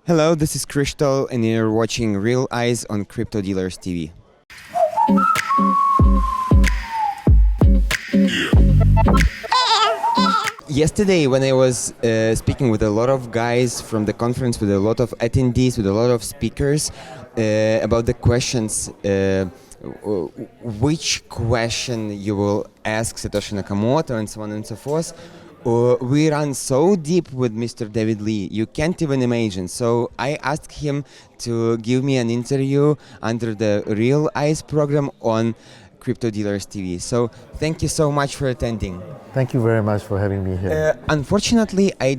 Hello, this is Crystal, and you're watching Real Eyes on Crypto Dealers TV. Yesterday, when I was speaking with a lot of guys from the conference, with a lot of attendees, with a lot of speakers, about the questions, which question you will ask Satoshi Nakamoto, and so on and so forth. We ran so deep with Mr. David Lee, you can't even imagine. So I asked him to give me an interview under the Real Eyes program on Crypto Dealers TV. So thank you so much for attending. Thank you very much for having me here. Unfortunately, I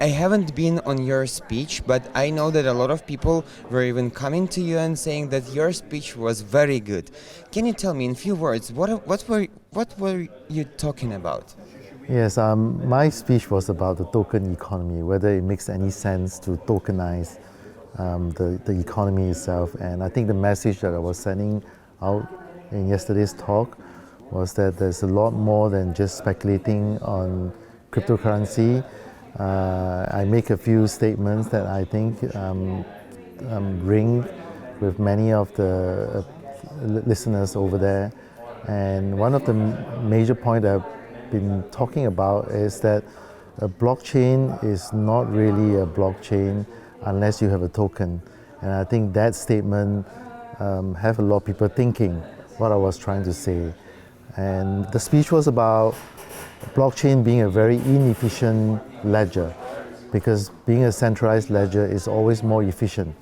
haven't been on your speech, but I know that a lot of people were even coming to you and saying that your speech was very good. Can you tell me in few words, what were you talking about? Yes, my speech was about the token economy, whether it makes any sense to tokenize the economy itself. And I think the message that I was sending out in yesterday's talk was that there's a lot more than just speculating on cryptocurrency. I make a few statements that I think ring with many of the listeners over there. And one of the major points I've been talking about is that a blockchain is not really a blockchain unless you have a token. And I think that statement have a lot of people thinking what I was trying to say. And the speech was about blockchain being a very inefficient ledger, because being a centralized ledger is always more efficient.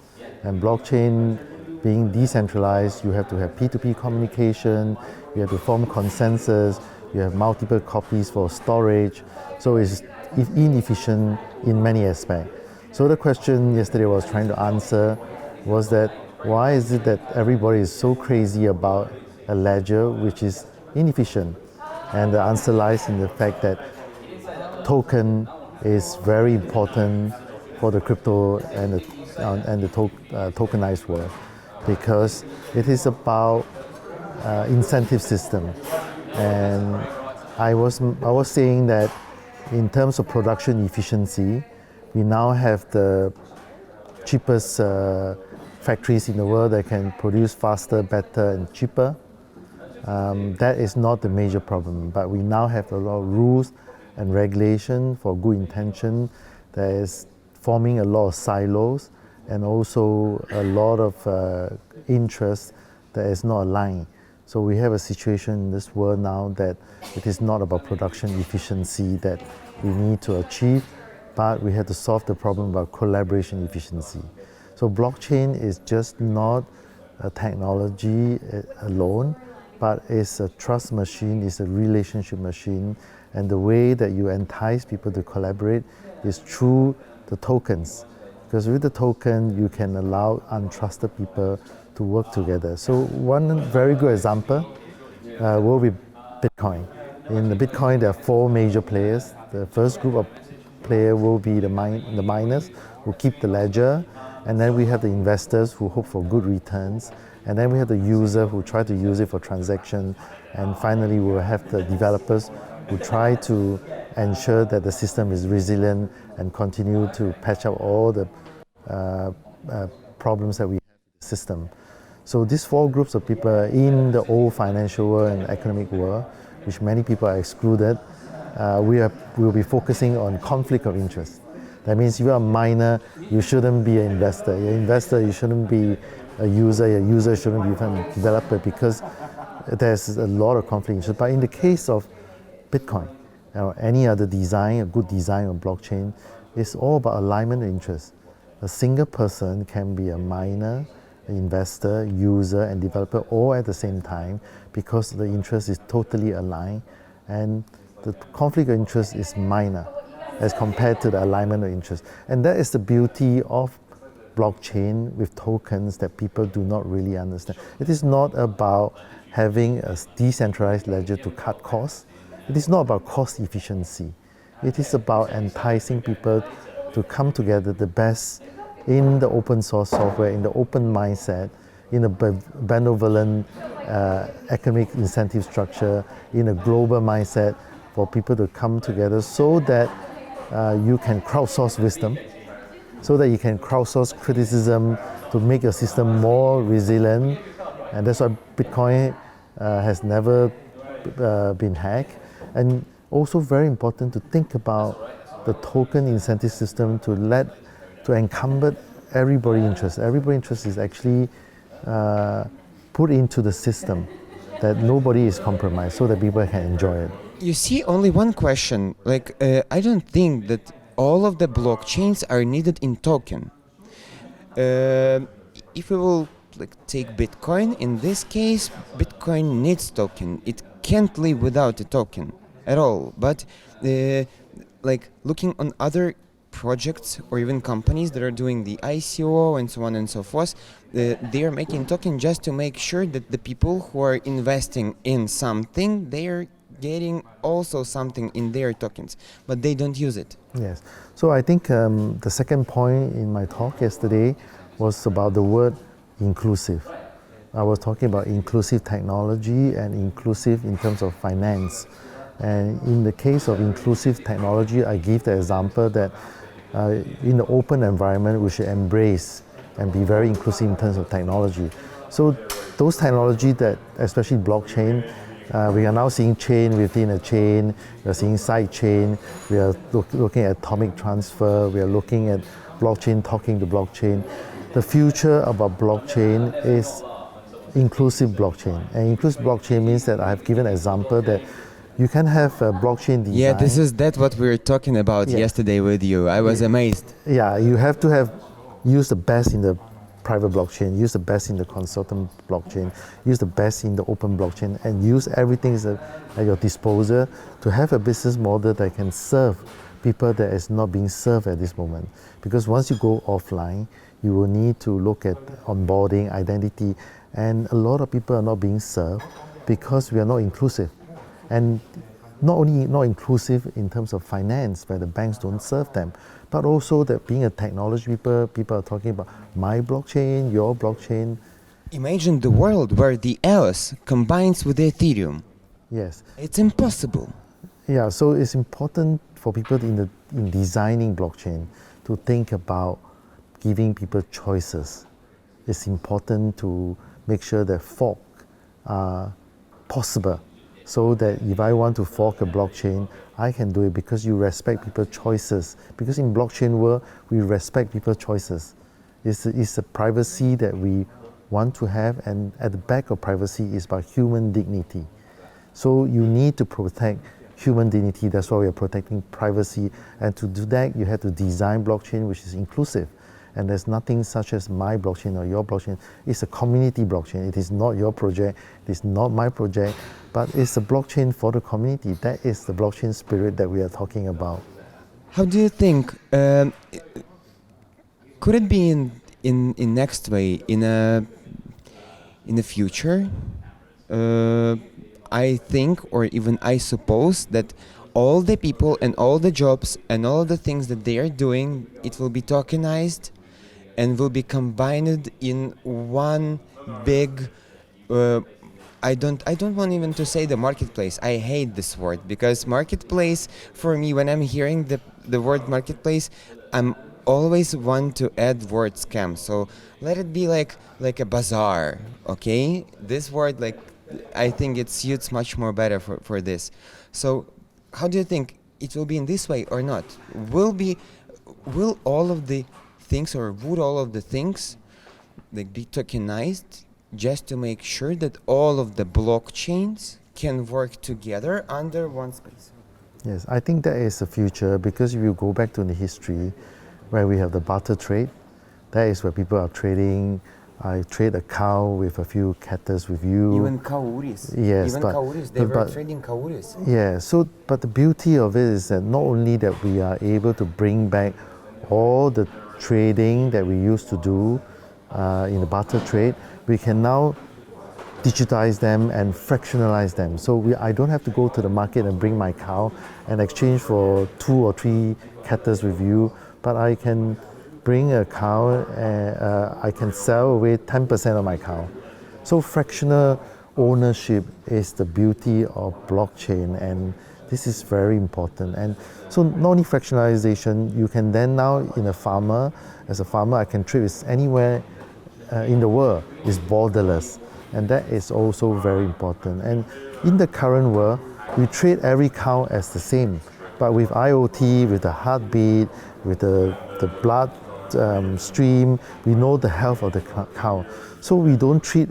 And blockchain being decentralized, you have to have P2P communication, you have to form consensus, you have multiple copies for storage, so it's inefficient in many aspects. So the question yesterday I was trying to answer was that why is it that everybody is so crazy about a ledger which is inefficient? And the answer lies in the fact that token is very important for the crypto and the tokenized world, because it is about incentive system. And I was saying that in terms of production efficiency, we now have the cheapest factories in the world that can produce faster, better, and cheaper. That is not the major problem, but we now have a lot of rules and regulation for good intention that is forming a lot of silos, and also a lot of interest that is not aligned. So we have a situation in this world now that it is not about production efficiency that we need to achieve, but we have to solve the problem about collaboration efficiency. So blockchain is just not a technology alone, but it's a trust machine, it's a relationship machine, and the way that you entice people to collaborate is through the tokens. Because with the token, you can allow untrusted people to work together. So one very good example will be Bitcoin. In the Bitcoin, there are four major players. The first group of players will be the miners who keep the ledger, and then we have the investors who hope for good returns, and then we have the user who try to use it for transaction, and finally we will have the developers who try to ensure that the system is resilient and continue to patch up all the problems that we have in the system. So these four groups of people in the old financial world and economic world, which many people are excluded, we'll be focusing on conflict of interest. That means if you're a miner, you shouldn't be an investor. You're an investor, you shouldn't be a user. Your user shouldn't be a developer, because there's a lot of conflict of interest. But in the case of Bitcoin or any other design, a good design of blockchain, it's all about alignment of interest. A single person can be a miner, investor, user, and developer all at the same time, because the interest is totally aligned, and the conflict of interest is minor as compared to the alignment of interest. And that is the beauty of blockchain with tokens that people do not really understand. It is not about having a decentralized ledger to cut costs. It is not about cost efficiency. It is about enticing people to come together the best in the open source software, in the open mindset, in a benevolent economic incentive structure, in a global mindset, for people to come together so that you can crowdsource wisdom, so that you can crowdsource criticism to make your system more resilient. And that's why Bitcoin has never been hacked. And also very important to think about the token incentive system to encumber everybody's interest. Everybody's interest is actually put into the system, that nobody is compromised, so that people can enjoy it. You see, only one question. I don't think that all of the blockchains are needed in token. If we will take Bitcoin, in this case, Bitcoin needs token. It can't live without a token at all. But looking on other projects or even companies that are doing the ICO and so on and so forth, they are making token just to make sure that the people who are investing in something, they are getting also something in their tokens, but they don't use it. Yes. So I think the second point in my talk yesterday was about the word inclusive. I was talking about inclusive technology and inclusive in terms of finance. And in the case of inclusive technology, I give the example that in the open environment, we should embrace and be very inclusive in terms of technology. So those technology that, especially blockchain, we are now seeing chain within a chain, we are seeing side chain, we are looking at atomic transfer, we are looking at blockchain talking to blockchain. The future about blockchain is inclusive blockchain. And inclusive blockchain means that I have given an example that you can have a blockchain design. Yeah, that's what we were talking about yesterday with you. I was amazed. Yeah, you have to use the best in the private blockchain, use the best in the consortium blockchain, use the best in the open blockchain, and use everything at your disposal to have a business model that can serve people that is not being served at this moment. Because once you go offline, you will need to look at onboarding, identity, and a lot of people are not being served because we are not inclusive. And not only not inclusive in terms of finance, where the banks don't serve them, but also that being a technology people are talking about my blockchain, your blockchain. Imagine the world where the EOS combines with Ethereum. Yes. It's impossible. Yeah, so it's important for people in designing blockchain to think about giving people choices. It's important to make sure that fork are possible, so that if I want to fork a blockchain, I can do it because you respect people's choices. Because in blockchain world, we respect people's choices. It's a privacy that we want to have, and at the back of privacy is about human dignity. So you need to protect human dignity. That's why we are protecting privacy. And to do that, you have to design blockchain which is inclusive. And there's nothing such as my blockchain or your blockchain. It's a community blockchain. It is not your project. It is not my project. But it's a blockchain for the community. That is the blockchain spirit that we are talking about. How do you think? Could it be in next way in the future? I think, or even I suppose, that all the people and all the jobs and all the things that they are doing, it will be tokenized and will be combined in one big. I don't want even to say the marketplace. I hate this word, because marketplace, for me, when I'm hearing the word marketplace, I'm always want to add word scam. So let it be like a bazaar, okay? This word, I think it suits much more better for this. So how do you think it will be in this way or not? Will all of the things, or would all of the things be tokenized, just to make sure that all of the blockchains can work together under one space? Yes, I think that is the future, because if you go back to the history where we have the barter trade, that is where people are trading. I trade a cow with a few cattle with you. Even kauris. Yes, even kauris. They were trading kauris. Yeah, so, but the beauty of it is that not only that we are able to bring back all the trading that we used to do in the barter trade, we can now digitize them and fractionalize them. So I don't have to go to the market and bring my cow and exchange for 2 or 3 cattle with you, but I can bring a cow and I can sell away 10% of my cow. So fractional ownership is the beauty of blockchain, and This is very important. And so not only fractionalization, you can then now, as a farmer, I can trade with anywhere in the world. It's borderless. And that is also very important. And in the current world, we treat every cow as the same. But with IoT, with the heartbeat, with the blood stream, we know the health of the cow. So we don't treat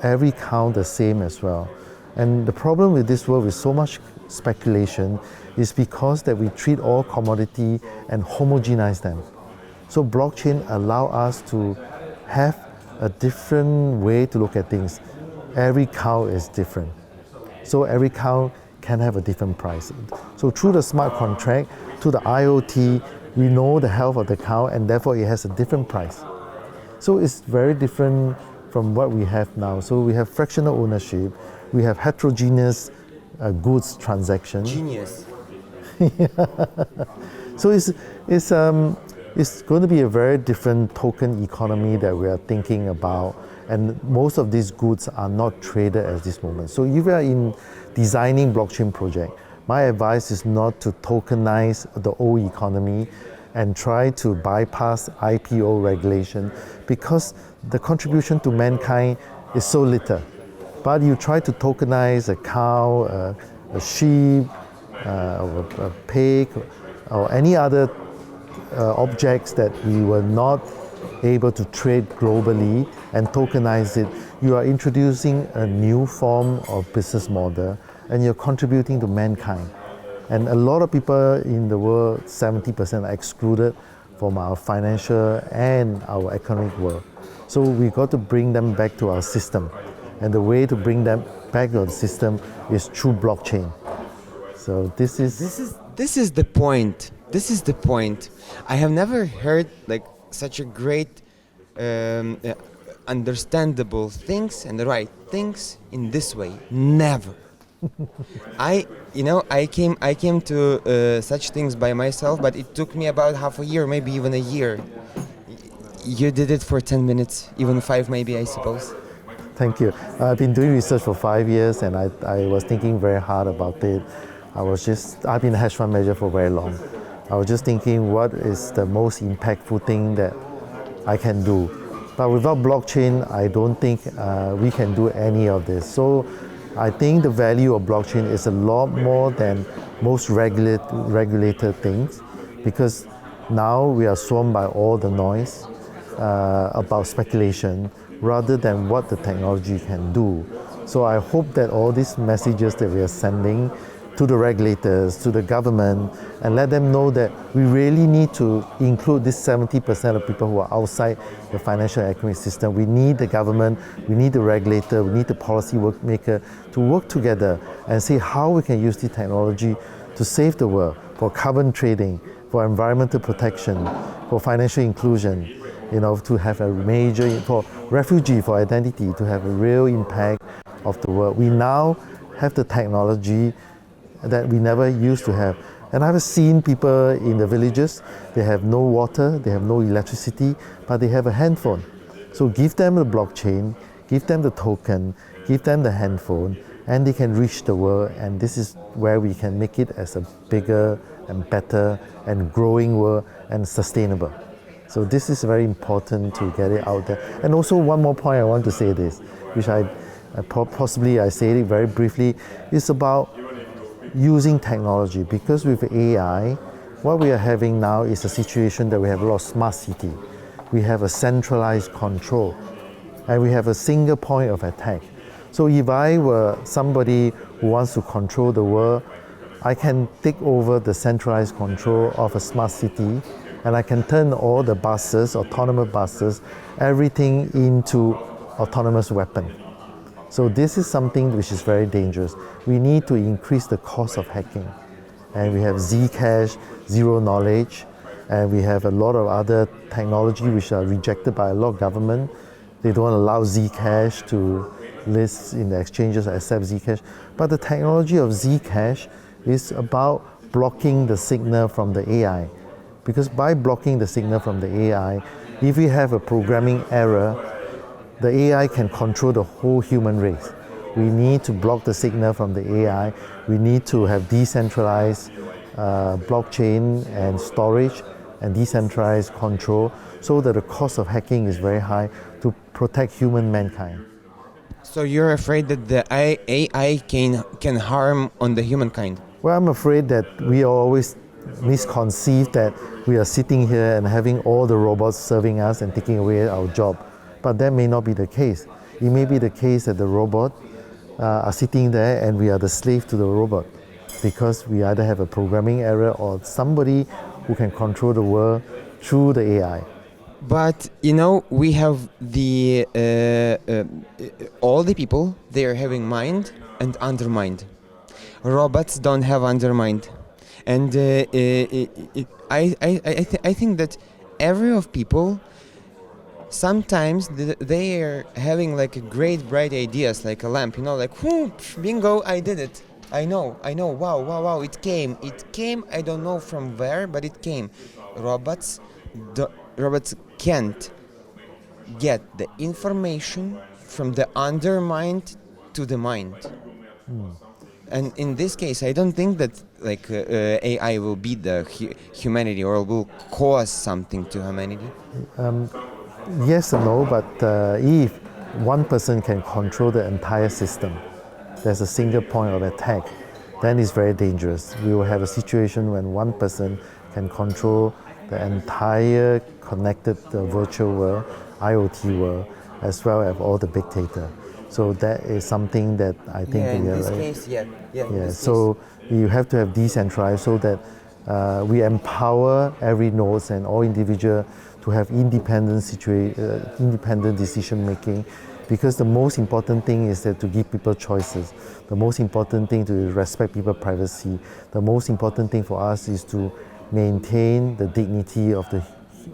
every cow the same as well. And the problem with this world with so much speculation is because that we treat all commodity and homogenize them. So blockchain allow us to have a different way to look at things. Every cow is different. So every cow can have a different price. So through the smart contract, to the IoT, we know the health of the cow and therefore it has a different price. So it's very different from what we have now. So we have fractional ownership, we have heterogeneous goods transaction. Genius. So it's going to be a very different token economy that we are thinking about, and most of these goods are not traded at this moment. So if you are in designing blockchain project, my advice is not to tokenize the old economy and try to bypass IPO regulation, because the contribution to mankind is so little. But you try to tokenize a cow, a sheep, or a pig, or any other objects that we were not able to trade globally and tokenize it, you are introducing a new form of business model and you're contributing to mankind. And a lot of people in the world, 70% are excluded from our financial and our economic world. So we got to bring them back to our system. And the way to bring them back to the system is through blockchain. So this is the point. This is the point. I have never heard like such a great, understandable things and the right things in this way. Never. I came to such things by myself, but it took me about half a year, maybe even a year. You did it for 10 minutes, even 5 maybe, I suppose. Thank you. I've been doing research for 5 years and I was thinking very hard about it. I've been a hedge fund manager for very long. I was just thinking what is the most impactful thing that I can do. But without blockchain, I don't think we can do any of this. So I think the value of blockchain is a lot more than most regulated things, because now we are swarmed by all the noise about speculation rather than what the technology can do. So I hope that all these messages that we are sending to the regulators, to the government, and let them know that we really need to include this 70% of people who are outside the financial economic system. We need the government, we need the regulator, we need the policy maker to work together and see how we can use the technology to save the world, for carbon trading, for environmental protection, for financial inclusion, to have a major, for refugee, for identity, to have a real impact of the world. We now have the technology that we never used to have. And I've seen people in the villages, they have no water, they have no electricity, but they have a handphone. So give them the blockchain, give them the token, give them the handphone, and they can reach the world. And this is where we can make it as a bigger and better and growing world and sustainable. So this is very important to get it out there. And also one more point I want to say this, which I say it very briefly, is about using technology, because with AI, what we are having now is a situation that we have a lot of smart city. We have a centralized control, and we have a single point of attack. So if I were somebody who wants to control the world, I can take over the centralized control of a smart city, and I can turn all the buses, autonomous buses, everything into autonomous weapon. So this is something which is very dangerous. We need to increase the cost of hacking. And we have Zcash, zero knowledge, and we have a lot of other technology which are rejected by a lot of government. They don't allow Zcash to list in the exchanges or accept Zcash. But the technology of Zcash is about blocking the signal from the AI. Because by blocking the signal from the AI, if we have a programming error, the AI can control the whole human race. We need to block the signal from the AI. We need to have decentralized blockchain and storage and decentralized control so that the cost of hacking is very high to protect mankind. So you're afraid that the AI can harm on the humankind? Well, I'm afraid that we always misconceive that we are sitting here and having all the robots serving us and taking away our job. But that may not be the case. It may be the case that the robot are sitting there and we are the slave to the robot because we either have a programming error or somebody who can control the world through the AI. But we have the all the people, they are having mind and undermind. Robots don't have undermind, and I think that every of people sometimes they are having like a great bright ideas, like a lamp, like bingo, I did it. I know, wow, it came, I don't know from where, but it came. Robots can't get the information from the undermind to the mind. And in this case, I don't think that AI will beat the humanity or will cause something to humanity. Yes and no, but if one person can control the entire system, there's a single point of attack, then it's very dangerous. We will have a situation when one person can control the entire connected virtual world, IoT world, as well as all the big data. So that is something that I think in this case, so you have to have decentralized so that we empower every nodes and all individual to have independent decision making, because the most important thing is that to give people choices. The most important thing to respect people's privacy. The most important thing for us is to maintain the dignity of the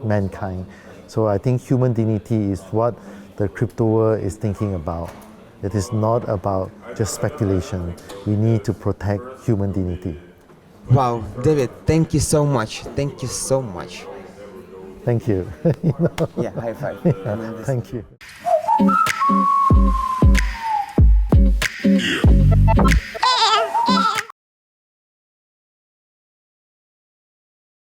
mankind. So I think human dignity is what the crypto world is thinking about. It is not about just speculation. We need to protect human dignity. Wow, David, thank you so much. Thank you so much. Thank you. Yeah, high five. Thank you.